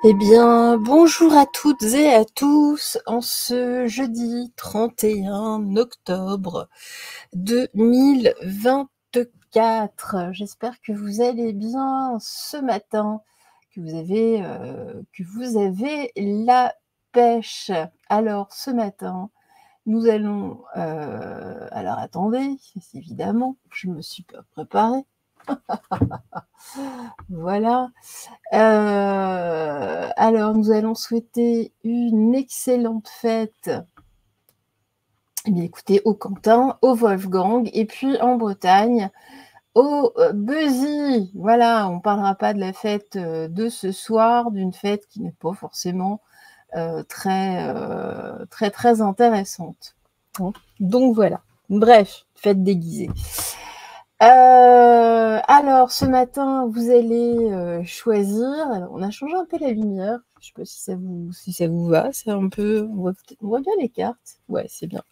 Eh bien, bonjour à toutes et à tous en ce jeudi 31 octobre 2024. J'espère que vous allez bien ce matin, que vous avez la pêche. Alors, ce matin, nous allons... alors, attendez, évidemment, je me suis pas préparée. Voilà. Alors, nous allons souhaiter une excellente fête. Eh bien, écoutez, au Quentin, au Wolfgang, et puis en Bretagne, au Buzzy. Voilà, on ne parlera pas de la fête de ce soir, d'une fête qui n'est pas forcément très intéressante. Donc voilà. Bref, fête déguisée. Alors, ce matin, vous allez choisir. Alors, on a changé un peu la lumière. Je sais pas si ça vous va. C'est un peu. On voit bien les cartes. Ouais, c'est bien.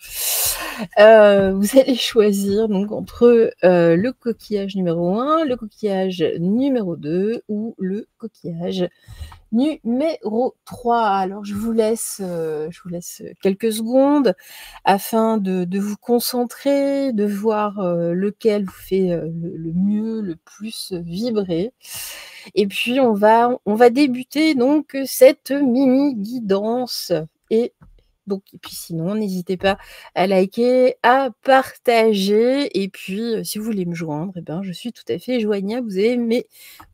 Vous allez choisir donc entre le coquillage numéro 1, le coquillage numéro 2 ou le coquillage numéro 3. Alors, je vous laisse quelques secondes afin de vous concentrer, de voir lequel vous fait le mieux, le plus vibrer. Et puis, on va débuter donc cette mini guidance. Et puis sinon, n'hésitez pas à liker, à partager. Et puis, si vous voulez me joindre, eh ben, je suis tout à fait joignable. Vous avez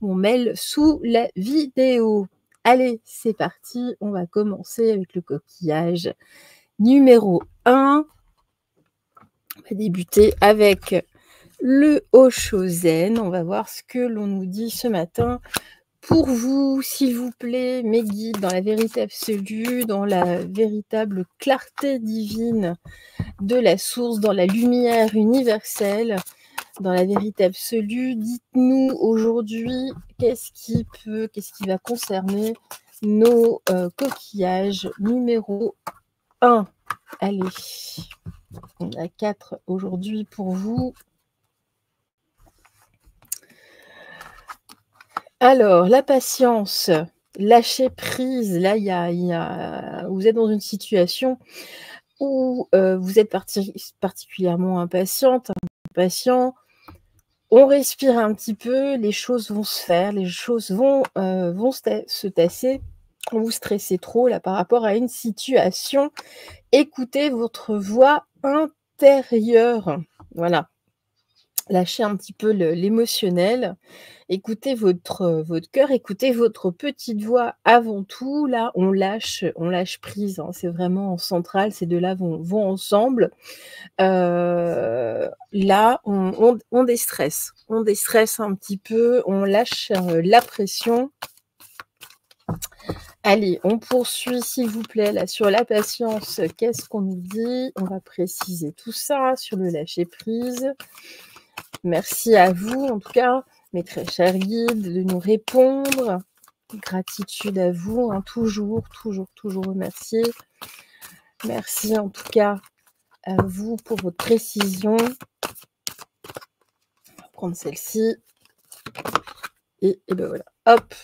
mon mail sous la vidéo. Allez, c'est parti. On va commencer avec le coquillage numéro 1. On va débuter avec le Oshozen. On va voir ce que l'on nous dit ce matin. Pour vous, s'il vous plaît, mes guides, dans la vérité absolue, dans la véritable clarté divine de la source, dans la lumière universelle, dans la vérité absolue, dites-nous aujourd'hui qu'est-ce qui va concerner nos coquillages numéro 1. Allez, on a 4 aujourd'hui pour vous. Alors, la patience, lâcher prise. Là, vous êtes dans une situation où vous êtes particulièrement impatient. On respire un petit peu, les choses vont se faire, les choses vont se tasser. Vous stressez trop là par rapport à une situation. Écoutez votre voix intérieure. Voilà. Lâchez un petit peu l'émotionnel. Écoutez votre cœur, écoutez votre petite voix avant tout. Là, on lâche prise, hein. C'est vraiment central, ces deux-là vont ensemble. Là, on déstresse. On déstresse un petit peu, on lâche la pression. Allez, on poursuit, s'il vous plaît, là, sur la patience. Qu'est-ce qu'on nous dit? On va préciser tout ça sur le lâcher-prise. Merci à vous, en tout cas, mes très chers guides, de nous répondre. Gratitude à vous, hein, toujours remercier. Merci, en tout cas, à vous pour votre précision. On va prendre celle-ci. Et ben voilà, hop.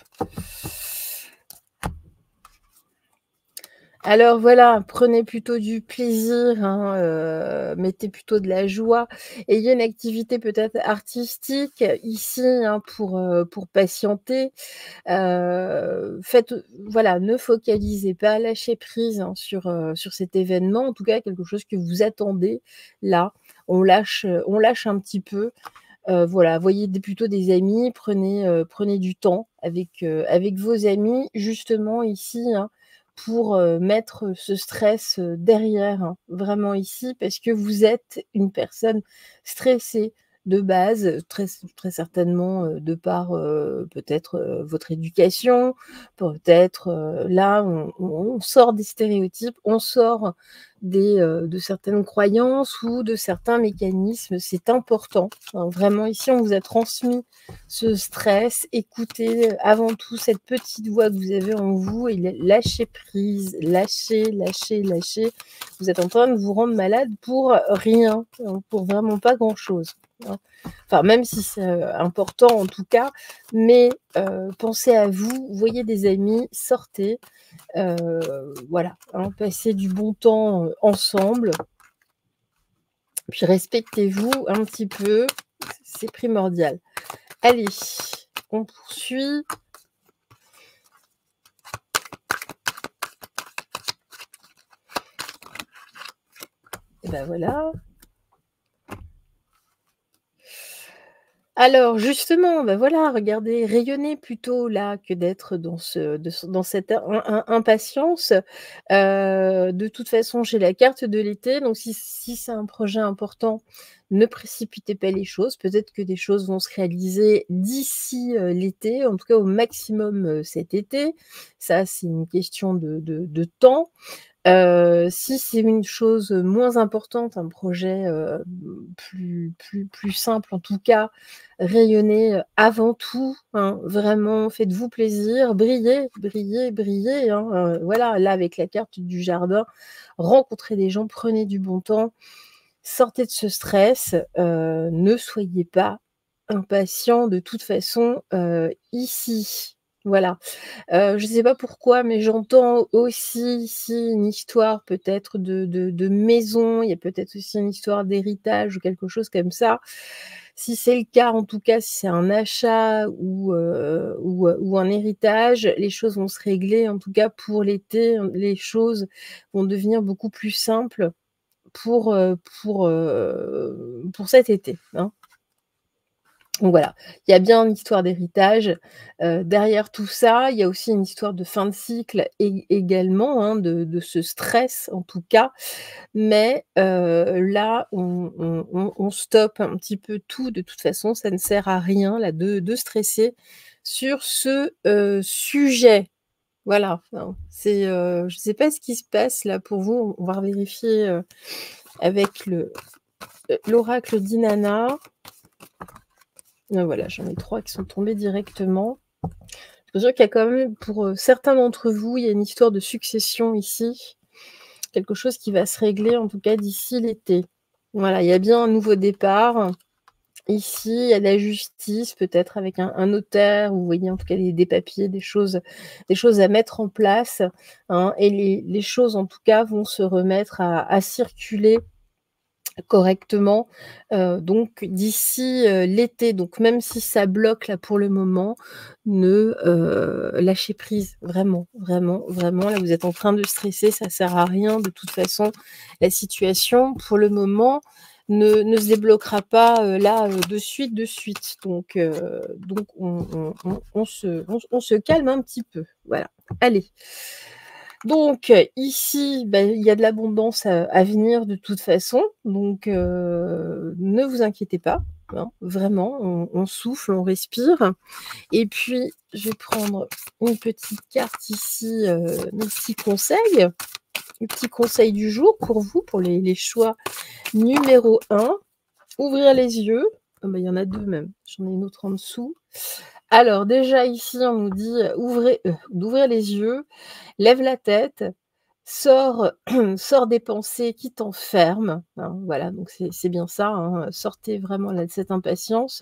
Alors voilà, prenez plutôt du plaisir, hein, mettez plutôt de la joie. Ayez une activité peut-être artistique ici, hein, pour patienter. Voilà, ne focalisez pas, lâchez prise, hein, sur cet événement, en tout cas quelque chose que vous attendez là. On lâche un petit peu. Voilà, voyez plutôt des amis, prenez du temps avec vos amis, justement ici, hein, pour mettre ce stress derrière, hein, vraiment ici, parce que vous êtes une personne stressée de base, très certainement de par peut-être votre éducation, peut-être là, on sort des stéréotypes, on sort de certaines croyances ou de certains mécanismes. C'est important, hein, vraiment ici, on vous a transmis ce stress. Écoutez avant tout cette petite voix que vous avez en vous et lâchez prise, lâchez. Vous êtes en train de vous rendre malade pour rien, hein, pour vraiment pas grand-chose. hein. Enfin, même si c'est important en tout cas, mais pensez à vous, voyez des amis, sortez, voilà, hein, passez du bon temps ensemble. Puis respectez-vous un petit peu, c'est primordial. Allez, on poursuit. Et ben voilà. Alors justement, ben voilà, regardez, rayonnez plutôt là que d'être dans cette impatience. De toute façon, j'ai la carte de l'été, donc si c'est un projet important, ne précipitez pas les choses. Peut-être que des choses vont se réaliser d'ici, l'été, en tout cas au maximum, cet été. Ça, c'est une question de temps. Si c'est une chose moins importante, un projet, plus simple en tout cas, rayonnez, avant tout, hein, vraiment faites-vous plaisir, brillez, brillez, brillez, hein, voilà, là avec la carte du jardin, rencontrez des gens, prenez du bon temps, sortez de ce stress, ne soyez pas impatient de toute façon, ici. Voilà. Je ne sais pas pourquoi, mais j'entends aussi ici une histoire peut-être de maison, il y a peut-être aussi une histoire d'héritage ou quelque chose comme ça. Si c'est le cas, en tout cas, si c'est un achat ou un héritage, les choses vont se régler. En tout cas, pour l'été, les choses vont devenir beaucoup plus simples pour cet été, hein. Donc voilà, il y a bien une histoire d'héritage, derrière tout ça, il y a aussi une histoire de fin de cycle également, hein, de ce stress en tout cas. Mais là, on stoppe un petit peu tout. De toute façon, ça ne sert à rien là de stresser sur ce, sujet. Voilà, hein. C'est, je ne sais pas ce qui se passe là pour vous. On va vérifier, avec l'oracle d'Inanna. Voilà, j'en ai 3 qui sont tombés directement. C'est sûr qu'il y a quand même pour, certains d'entre vous, il y a une histoire de succession ici. Quelque chose qui va se régler en tout cas d'ici l'été. Voilà, il y a bien un nouveau départ. Ici, il y a de la justice, peut-être avec un notaire, vous voyez en tout cas des papiers, des choses à mettre en place, hein, et les choses en tout cas vont se remettre à circuler correctement, donc d'ici, l'été. Donc même si ça bloque là pour le moment, ne, lâchez prise, vraiment, vraiment, vraiment. Là, vous êtes en train de stresser, ça sert à rien. De toute façon, la situation pour le moment ne se débloquera pas, là, de suite, de suite. Donc on se calme un petit peu. Voilà. Allez. Donc ici, il y a de l'abondance à venir de toute façon, donc ne vous inquiétez pas, hein, vraiment, on souffle, on respire. Et puis je vais prendre une petite carte ici, mes petits conseils, les petits conseils du jour pour vous, pour les choix numéro 1. Ouvrir les yeux, il y en a 2 même, j'en ai une autre en dessous. Alors déjà ici, on nous dit, d'ouvrir les yeux, lève la tête, sors sors des pensées qui t'enferment, hein, voilà, donc c'est bien ça, hein, sortez vraiment là de cette impatience.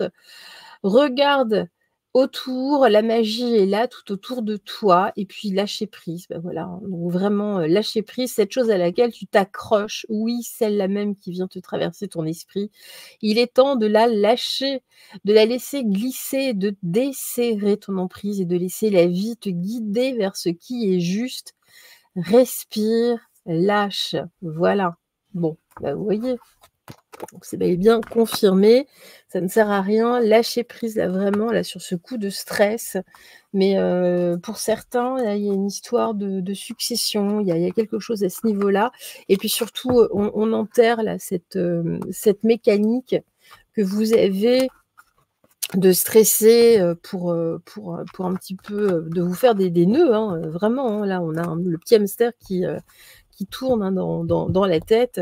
Regarde autour, la magie est là, tout autour de toi et puis lâcher prise, voilà, hein, donc vraiment, lâcher prise, cette chose à laquelle tu t'accroches, oui, celle-là même qui vient te traverser ton esprit, il est temps de la lâcher, de la laisser glisser, de desserrer ton emprise et de laisser la vie te guider vers ce qui est juste. Respire, lâche, voilà. Bon, vous voyez, donc c'est bel et bien confirmé, ça ne sert à rien, lâcher prise là vraiment là sur ce coup de stress, mais pour certains, là, il y a une histoire de succession, il y a quelque chose à ce niveau-là et puis surtout, on enterre là cette mécanique que vous avez de stresser, pour un petit peu, de vous faire des nœuds, hein, vraiment, hein. Là, on a le petit hamster qui tourne, hein, dans la tête,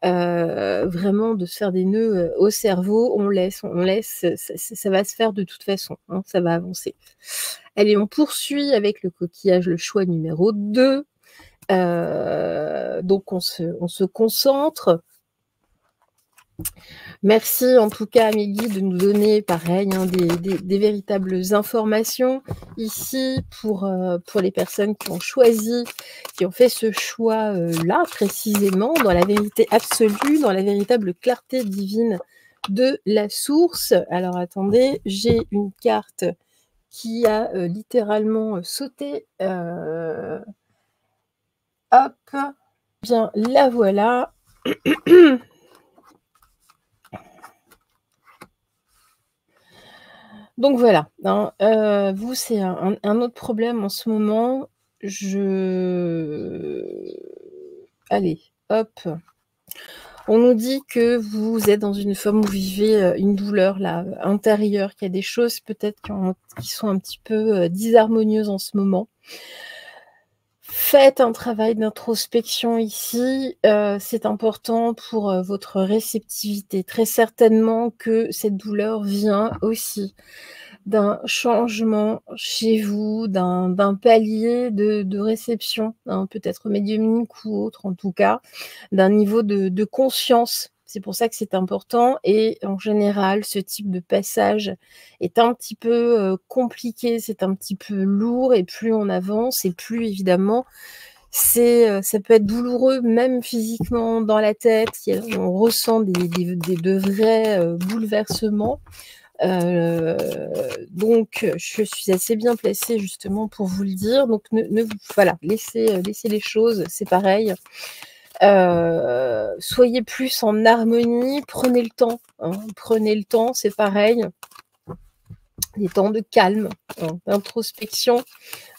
vraiment de se faire des nœuds, au cerveau. On laisse, ça va se faire de toute façon, hein, ça va avancer. Allez, on poursuit avec le coquillage, le choix numéro 2. Donc on se concentre. Merci en tout cas, Amélie, de nous donner, pareil, hein, des véritables informations ici pour les personnes qui ont choisi, qui ont fait ce choix, là, précisément, dans la vérité absolue, dans la véritable clarté divine de la source. Alors attendez, j'ai une carte qui a, littéralement, sauté, hop, bien la voilà. Donc voilà, hein, vous, c'est un autre problème en ce moment. Allez, hop. On nous dit que vous êtes dans une forme où vous vivez, une douleur là, intérieure, qu'il y a des choses peut-être qui sont un petit peu, disharmonieuses en ce moment. Faites un travail d'introspection ici, c'est important pour, votre réceptivité. Très certainement que cette douleur vient aussi d'un changement chez vous, d'un palier de réception, hein, peut-être médiumnique ou autre en tout cas, d'un niveau de conscience. C'est pour ça que c'est important et en général, ce type de passage est un petit peu, compliqué, c'est un petit peu lourd et plus on avance et plus évidemment ça peut être douloureux même physiquement dans la tête. On ressent de vrais, bouleversements. Heu, donc je suis assez bien placée justement pour vous le dire. Donc voilà, laissez les choses, c'est pareil. Soyez plus en harmonie, prenez le temps, hein, prenez le temps, c'est pareil. Des temps de calme, hein, d'introspection,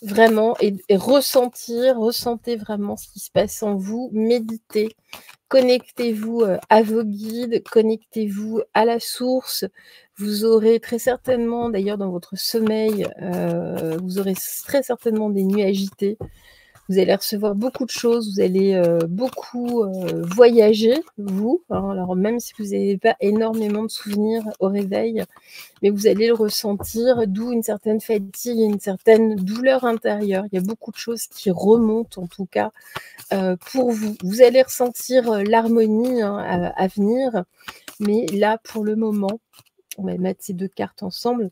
vraiment et ressentez vraiment ce qui se passe en vous, méditez. Connectez-vous, à vos guides, connectez-vous à la source. Vous aurez très certainement, d'ailleurs dans votre sommeil, vous aurez très certainement des nuits agitées. Vous allez recevoir beaucoup de choses, vous allez, beaucoup, voyager, vous, hein. Alors même si vous n'avez pas énormément de souvenirs au réveil, mais vous allez le ressentir, d'où une certaine fatigue et une certaine douleur intérieure. Il y a beaucoup de choses qui remontent en tout cas, pour vous. Vous allez ressentir, l'harmonie, hein, à venir, mais là, pour le moment, on va mettre ces 2 cartes ensemble.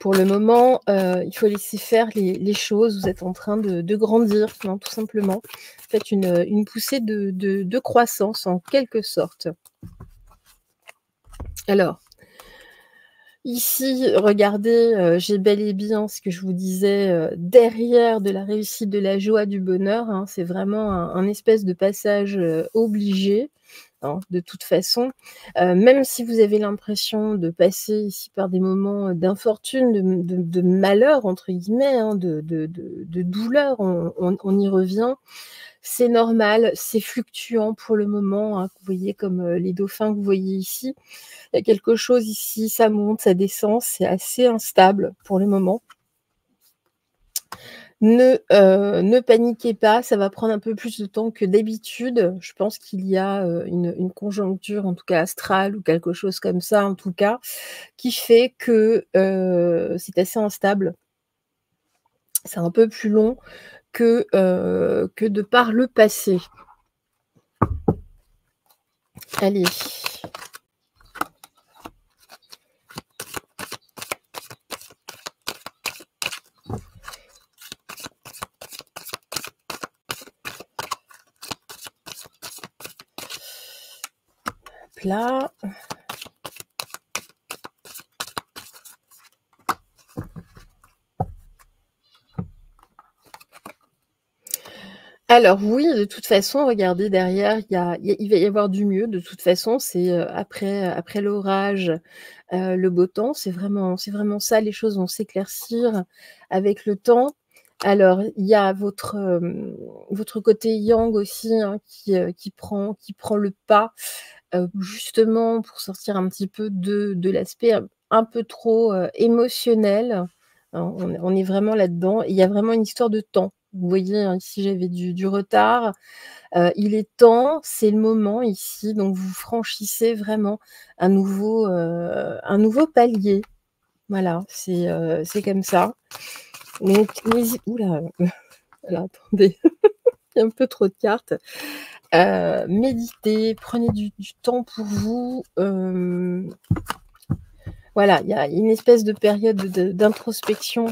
Pour le moment, il faut laisser faire les choses. Vous êtes en train de grandir, hein, tout simplement. Faites une poussée de croissance en quelque sorte. Alors, ici, regardez, j'ai bel et bien ce que je vous disais, derrière de la réussite, de la joie, du bonheur, hein. C'est vraiment un espèce de passage, obligé, hein, de toute façon. Même si vous avez l'impression de passer ici par des moments, d'infortune, de «malheur» entre guillemets, hein, de douleur, on y revient. C'est normal, c'est fluctuant pour le moment, hein. Vous voyez comme, les dauphins que vous voyez ici. Il y a quelque chose ici, ça monte, ça descend, c'est assez instable pour le moment. Ne paniquez pas, ça va prendre un peu plus de temps que d'habitude. Je pense qu'il y a, une conjoncture, en tout cas astrale ou quelque chose comme ça, en tout cas, qui fait que, c'est assez instable. C'est un peu plus long que de par le passé. Allez. Hop là. Alors oui, de toute façon, regardez derrière, il va y avoir du mieux. De toute façon, c'est, après l'orage, le beau temps. C'est vraiment ça, les choses vont s'éclaircir avec le temps. Alors, il y a votre côté yang aussi, hein, qui prend le pas, justement pour sortir un petit peu de l'aspect un peu trop, émotionnel. On est vraiment là-dedans. Il y a vraiment une histoire de temps. Vous voyez, hein, ici j'avais du retard. Il est temps, c'est le moment ici, donc vous franchissez vraiment un nouveau palier. Voilà, c'est comme ça. Donc ouh là, alors attendez, il y a un peu trop de cartes. Méditez, prenez du temps pour vous. Voilà, il y a une espèce de période d'introspection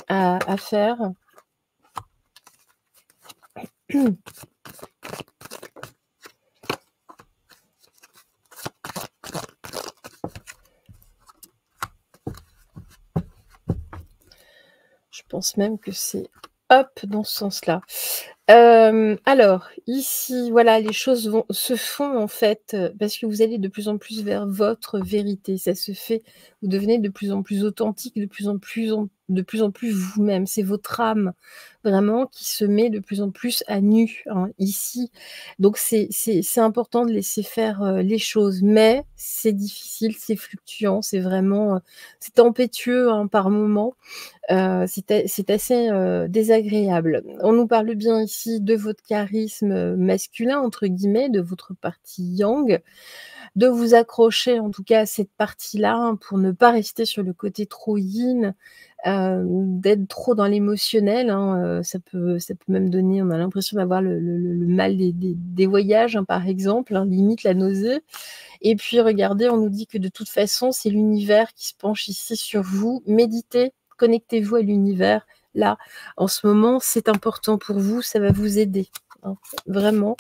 à faire. Je pense même que c'est hop, dans ce sens-là. Alors, ici, voilà, les choses se font en fait, parce que vous allez de plus en plus vers votre vérité. Ça se fait, vous devenez de plus en plus authentique, de plus en plus vous-même. C'est votre âme, vraiment, qui se met de plus en plus à nu, hein, ici. Donc c'est important de laisser faire, les choses, mais c'est difficile, c'est fluctuant, c'est vraiment, c'est tempétueux, hein, par moments. C'est assez, désagréable. On nous parle bien ici de votre charisme, «masculin» entre guillemets, de votre partie yang, de vous accrocher en tout cas à cette partie-là, hein, pour ne pas rester sur le côté trop yin, d'être trop dans l'émotionnel, hein, ça peut même donner, on a l'impression d'avoir le mal des voyages, hein, par exemple, hein, limite la nausée. Et puis regardez, on nous dit que de toute façon, c'est l'univers qui se penche ici sur vous. Méditez, connectez-vous à l'univers. Là, en ce moment, c'est important pour vous, ça va vous aider, hein, vraiment.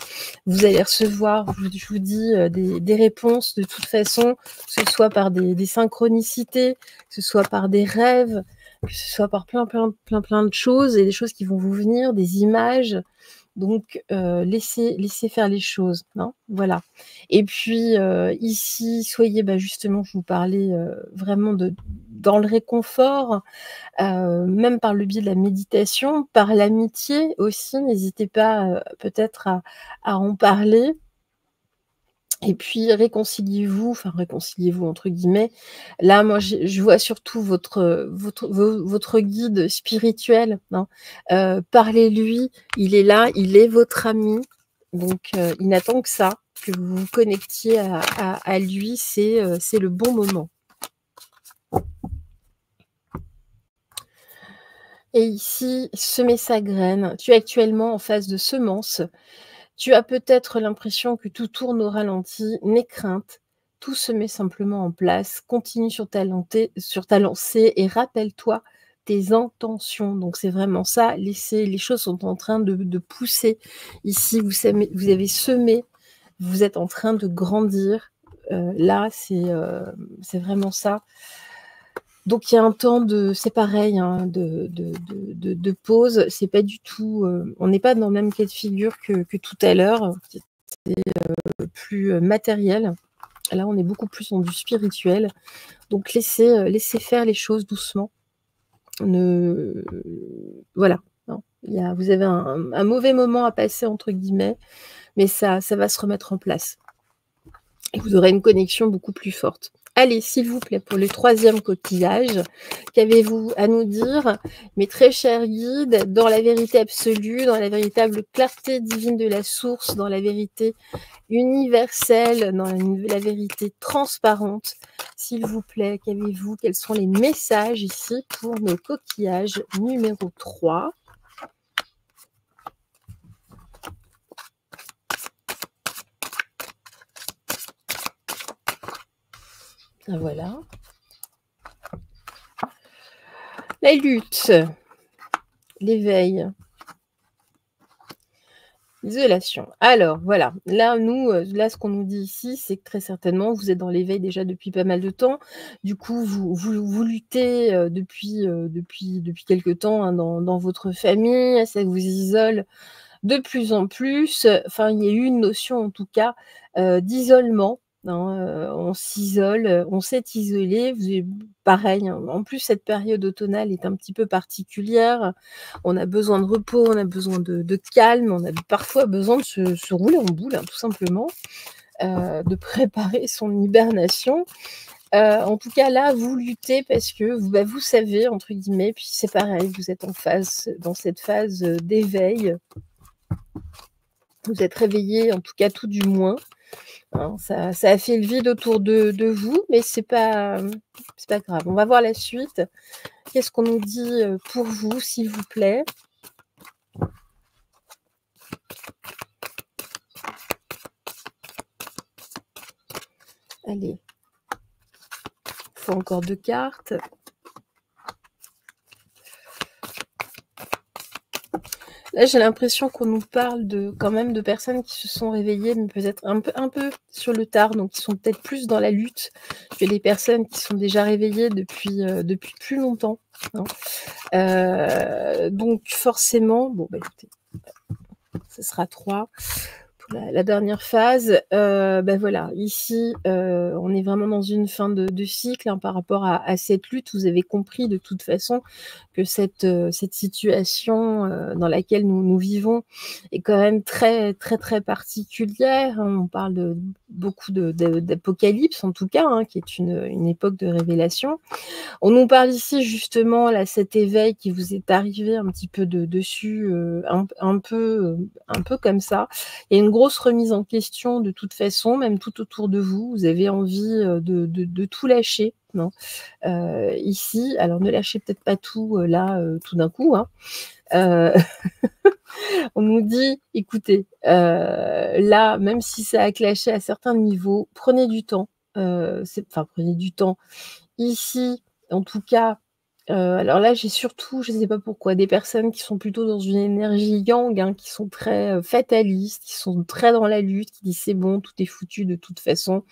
Vous allez recevoir, je vous dis, des réponses de toute façon, que ce soit par des synchronicités, que ce soit par des rêves, que ce soit par plein de choses et des choses qui vont vous venir, des images. Donc, laissez faire les choses, hein, voilà. Et puis, ici, soyez, justement, je vous parlais, vraiment dans le réconfort, même par le biais de la méditation, par l'amitié aussi, n'hésitez pas, peut-être à en parler. Et puis réconciliez-vous, enfin «réconciliez-vous» entre guillemets. Là, moi, je vois surtout votre guide spirituel, hein. Parlez-lui, il est là, il est votre ami, donc il n'attend que ça, que vous vous connectiez à lui, c'est le bon moment. Et ici, semer sa graine. Tu es actuellement en phase de semence. Tu as peut-être l'impression que tout tourne au ralenti, n'aie crainte, tout se met simplement en place. Continue sur ta lancée et rappelle-toi tes intentions. Donc c'est vraiment ça, les choses sont en train de pousser. Ici, vous avez semé, vous êtes en train de grandir. Là, c'est vraiment ça. Donc il y a un temps c'est pareil, hein, de pause. C'est pas du tout, on n'est pas dans le même cas de figure que tout à l'heure. C'est plus matériel. Là, on est beaucoup plus dans du spirituel. Donc laissez faire les choses doucement. Voilà, hein. Vous avez un mauvais moment à passer entre guillemets, mais ça va se remettre en place. Et vous aurez une connexion beaucoup plus forte. Allez, s'il vous plaît, pour le 3e coquillage, qu'avez-vous à nous dire, mes très chers guides, dans la vérité absolue, dans la véritable clarté divine de la source, dans la vérité universelle, dans la vérité transparente, s'il vous plaît, qu'avez-vous, quels sont les messages ici pour nos coquillages numéro 3 ? Voilà. La lutte, l'éveil, l'isolation. Alors voilà, là là ce qu'on nous dit ici, c'est que très certainement vous êtes dans l'éveil déjà depuis pas mal de temps. Du coup, vous luttez, depuis quelque temps, hein, dans votre famille, ça vous isole de plus en plus. Enfin, il y a eu une notion en tout cas, d'isolement, hein, on s'isole, on s'est isolé. Pareil, hein, en plus cette période automnale est un petit peu particulière. On a besoin de repos, on a besoin de calme, on a parfois besoin de se rouler en boule, hein, tout simplement, de préparer son hibernation. En tout cas là, vous luttez parce que vous «savez» entre guillemets, puis c'est pareil, vous êtes dans cette phase, d'éveil. Vous êtes réveillé, en tout cas tout du moins, hein. Ça a fait le vide autour de vous, mais c'est pas grave. On va voir la suite. Qu'est-ce qu'on nous dit, pour vous, s'il vous plaît? Allez, il faut encore 2 cartes. Là, j'ai l'impression qu'on nous parle quand même de personnes qui se sont réveillées, mais peut-être un peu sur le tard, donc qui sont peut-être plus dans la lutte que les personnes qui sont déjà réveillées depuis plus longtemps, hein. Donc forcément, bon, bah, écoutez, ce sera 3 pour la dernière phase. Voilà, ici, on est vraiment dans une fin de cycle, hein, par rapport à cette lutte. Vous avez compris de toute façon que cette situation dans laquelle nous vivons est quand même très particulière, hein. On parle de beaucoup d'apocalypse en tout cas, hein, qui est une époque de révélation. On nous parle ici justement, là, cet éveil qui vous est arrivé un petit peu dessus, un peu comme ça. Il y a une grosse remise en question de toute façon, même tout autour de vous. Vous avez envie de tout lâcher, non, ici. Alors ne lâchez peut-être pas tout là, tout d'un coup, hein. On nous dit, écoutez, là, même si ça a clashé à certains niveaux, prenez du temps. Prenez du temps. Ici, en tout cas, alors là, j'ai surtout, je ne sais pas pourquoi, des personnes qui sont plutôt dans une énergie yang, hein, qui sont très fatalistes, qui sont très dans la lutte, qui disent c'est bon, tout est foutu de toute façon,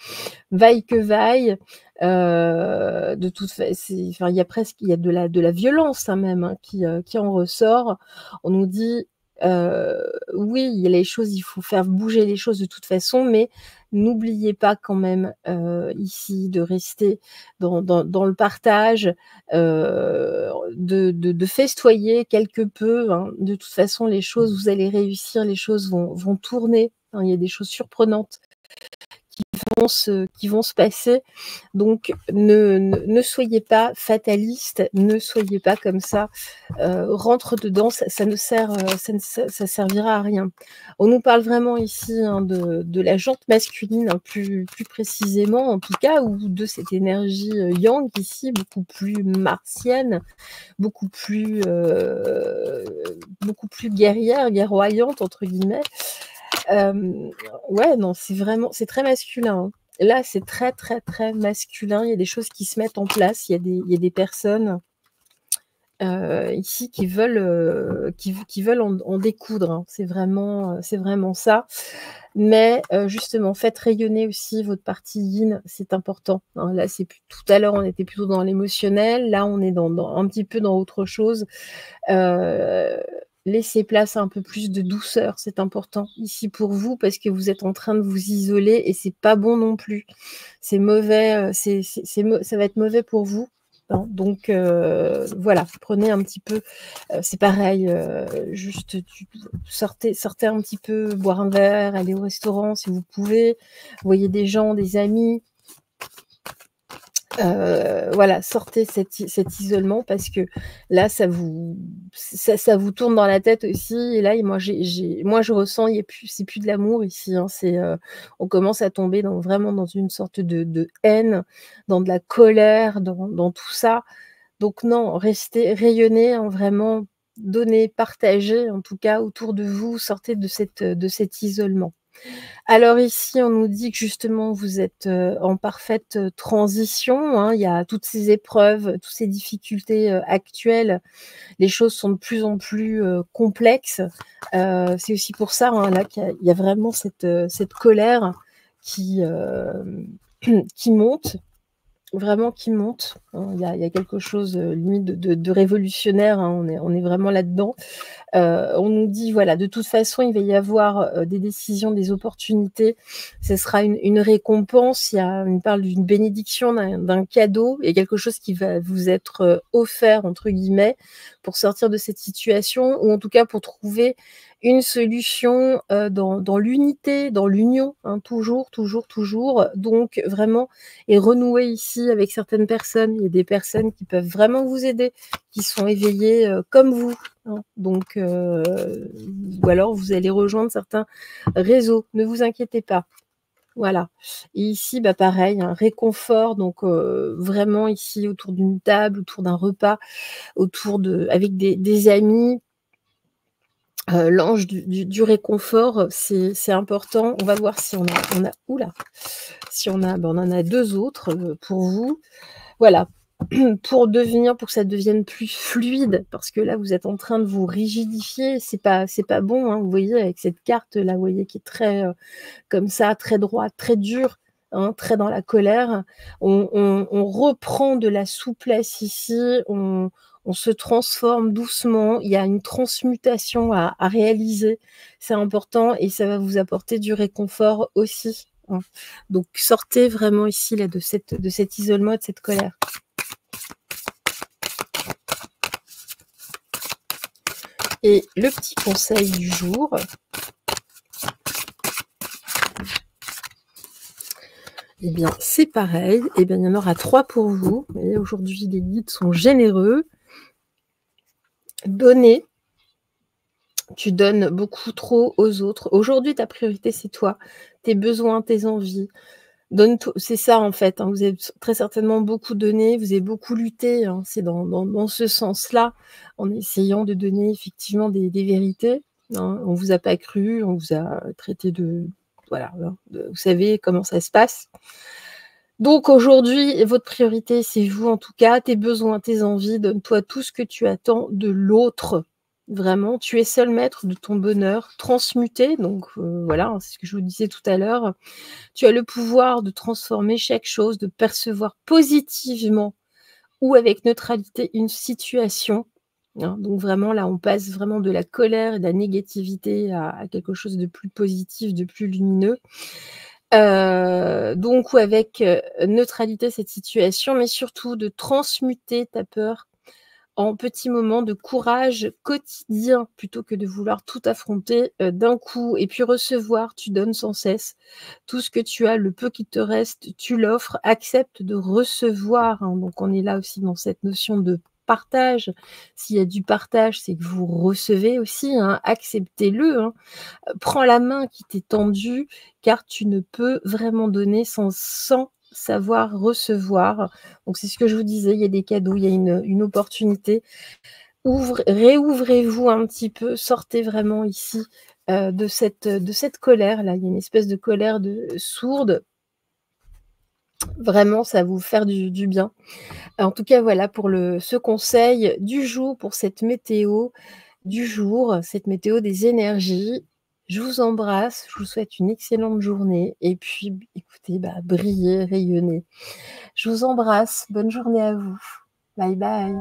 vaille que vaille. De toute façon, il y a de la violence, hein, même, hein, qui en ressort. On nous dit, oui, il y a les choses, il faut faire bouger les choses de toute façon, mais n'oubliez pas quand même ici de rester dans le partage, de festoyer quelque peu, hein. De toute façon, les choses, vous allez réussir, les choses vont tourner, hein. Il y a des choses surprenantes qui vont se passer. Donc ne soyez pas fataliste, ne soyez pas comme ça, rentre dedans, ça ne servira à rien. On nous parle vraiment ici, hein, de la jante masculine, hein, plus précisément en tout cas, ou de cette énergie yang ici, beaucoup plus martienne, beaucoup plus guerrière, guerroyante entre guillemets. Ouais, non, c'est très masculin, hein. Là, c'est très masculin. Il y a des choses qui se mettent en place. Il y a des personnes ici qui veulent en découdre, hein. C'est vraiment ça. Mais justement, faites rayonner aussi votre partie yin, c'est important, hein. Là, tout à l'heure, on était plutôt dans l'émotionnel. Là, on est un petit peu dans autre chose. Laissez place à un peu plus de douceur, c'est important ici pour vous, parce que vous êtes en train de vous isoler et c'est pas bon non plus. C'est mauvais, ça va être mauvais pour vous, hein. Donc voilà, prenez un petit peu, c'est pareil, juste sortez un petit peu, boire un verre, aller au restaurant si vous pouvez, voyez des gens, des amis. Voilà, sortez cet isolement, parce que là, ça vous tourne dans la tête aussi. Et là, moi, je ressens, c'est plus de l'amour ici, hein. On commence à tomber vraiment dans une sorte de haine, dans de la colère, dans tout ça. Donc non, restez, rayonnez, hein, vraiment, donnez, partagez, en tout cas, autour de vous, sortez de cet isolement. Alors ici, on nous dit que justement, vous êtes en parfaite transition, hein. Il y a toutes ces épreuves, toutes ces difficultés actuelles. Les choses sont de plus en plus complexes. C'est aussi pour ça, hein, là, qu'il y a vraiment cette colère qui monte. Vraiment qui monte, hein. Il y a quelque chose limite de révolutionnaire, hein. On est vraiment là-dedans. On nous dit, voilà, de toute façon, il va y avoir des décisions, des opportunités. Ce sera une récompense. On parle d'une bénédiction, d'un cadeau, et quelque chose qui va vous être offert, entre guillemets, pour sortir de cette situation, ou en tout cas pour trouver une solution dans l'unité, dans l'union, hein, toujours. Donc vraiment, et renouer ici avec certaines personnes. Il y a des personnes qui peuvent vraiment vous aider, qui sont éveillées comme vous, hein. Donc, ou alors vous allez rejoindre certains réseaux, ne vous inquiétez pas. Voilà. Et ici, pareil, un réconfort, donc vraiment ici autour d'une table, autour d'un repas, avec des amis. L'ange du réconfort, c'est important. On va voir si on a ouh là! Si on a, on en a 2 autres, pour vous. Voilà, pour que ça devienne plus fluide, parce que là, vous êtes en train de vous rigidifier, c'est pas bon, hein. Vous voyez avec cette carte là, vous voyez qui est très, comme ça, très droite, très dure, hein, très dans la colère. On reprend de la souplesse ici, on se transforme doucement, il y a une transmutation à réaliser. C'est important et ça va vous apporter du réconfort aussi, hein. Donc sortez vraiment ici là de cet isolement et de cette colère. Et le petit conseil du jour, eh bien, c'est pareil. Eh bien, il y en aura 3 pour vous. Vous voyez, aujourd'hui, les guides sont généreux. Donner. Tu donnes beaucoup trop aux autres. Aujourd'hui, ta priorité, c'est toi, tes besoins, tes envies. Donne tout, c'est ça en fait, hein. Vous avez très certainement beaucoup donné, vous avez beaucoup lutté, hein. C'est dans ce sens-là, en essayant de donner effectivement des vérités, hein. On vous a pas cru, on vous a traité de voilà, hein, vous savez comment ça se passe. Donc aujourd'hui, votre priorité, c'est vous en tout cas, tes besoins, tes envies. Donne-toi tout ce que tu attends de l'autre. Vraiment, tu es seul maître de ton bonheur, transmuté. Donc voilà, hein, c'est ce que je vous disais tout à l'heure. Tu as le pouvoir de transformer chaque chose, de percevoir positivement ou avec neutralité une situation, hein. Donc vraiment, là, on passe vraiment de la colère et de la négativité à quelque chose de plus positif, de plus lumineux. Donc ou avec, neutralité cette situation, mais surtout de transmuter ta peur en petits moments de courage quotidien, plutôt que de vouloir tout affronter, d'un coup et puis recevoir. Tu donnes sans cesse. Tout ce que tu as, le peu qui te reste, tu l'offres. Accepte de recevoir, hein. Donc on est là aussi dans cette notion de partage. S'il y a du partage, c'est que vous recevez aussi, hein. Acceptez-le, hein. Prends la main qui t'est tendue, car tu ne peux vraiment donner sans savoir recevoir. Donc c'est ce que je vous disais, il y a des cadeaux, il y a une opportunité. Réouvrez-vous un petit peu, sortez vraiment ici, de cette colère-là. Il y a une espèce de colère sourde. Vraiment, ça va vous faire du bien. En tout cas, voilà pour ce conseil du jour, pour cette météo du jour, cette météo des énergies. Je vous embrasse, je vous souhaite une excellente journée et puis écoutez, brillez, rayonnez. Je vous embrasse, bonne journée à vous. Bye bye.